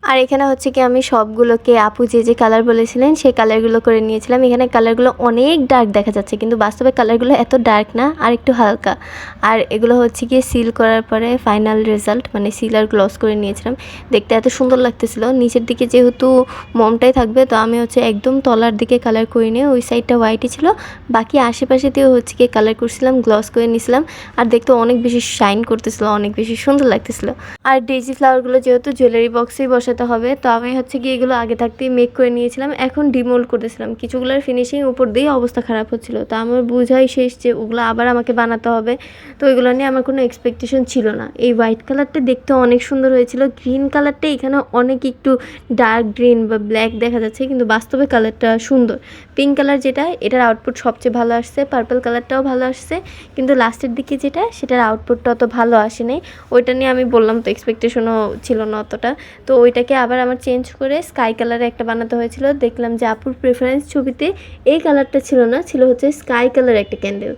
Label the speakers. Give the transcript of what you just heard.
Speaker 1: আর এখানে হচ্ছে কি আমি সবগুলোকে আপু যে কালার বলেছিলেন সেই কালারগুলো করে নিয়েছিলাম। এখানে কালারগুলো অনেক ডার্ক দেখা যাচ্ছে, কিন্তু বাস্তবে কালারগুলো এত ডার্ক না, আর একটু হালকা। আর এগুলো হচ্ছে গিয়ে সিল করার পরে ফাইনাল রেজাল্ট, মানে সিল আর গ্লস করে নিয়েছিলাম। দেখতে এত সুন্দর লাগতেছিল। নিচের দিকে যেহেতু মোমটাই থাকবে, তো আমি হচ্ছে একদম তলার দিকে কালার করে নিয়ে ওই সাইডটা হোয়াইটই ছিল, বাকি আশেপাশে দিয়েও হচ্ছে গিয়ে কালার করছিলাম, গ্লস করে নিয়েছিলাম। আর দেখতে অনেক বেশি শাইন করতেছিল, অনেক বেশি সুন্দর লাগতেছিল। আর ডেইজি ফ্লাওয়ারগুলো যেহেতু জুয়েলারি বক্সেই বসাতে হবে, তো আমি হচ্ছে গিয়ে এগুলো আগে থাকতেই মেক করে নিয়েছিলাম। এখন ডিমোল্ড করতেছিলাম। কিছুগুলোর ফিনিশিং উপর দিয়েই অবস্থা খারাপ হচ্ছিল, তো আমার বোঝাই শেষ যে ওগুলো আবার আমাকে বানাতে হবে। তো ওইগুলো নিয়ে আমার কোনো এক্সপেকটেশন ছিল না। এই হোয়াইট কালারটা দেখতে অনেক সুন্দর হয়েছিল। গ্রিন কালারটা এখানে অনেক একটু ডার্ক গ্রিন বা ব্ল্যাক দেখা যাচ্ছে, কিন্তু বাস্তবে কালারটা সুন্দর। পিঙ্ক কালার যেটা, এটার আউটপুট সবচেয়ে ভালো আসছে। পার্পল কালারটাও ভালো আসছে, কিন্তু লাস্টের দিকে যেটা, সেটার আউটপুটটা অত ভালো আসেনি। ওইটা নিয়ে আমি বললাম তো এক্সপেকটেশনও ছিল না অতটা। তো ওইটাকে আবার আমার চেঞ্জ করে স্কাই কালারে একটা বানাতে হয়েছিল। দেখলাম যে আপুর প্রেফারেন্স ছবিতে এই কালারটা ছিল না, ছিল হচ্ছে স্কাই কালার একটা ক্যান্ডেল।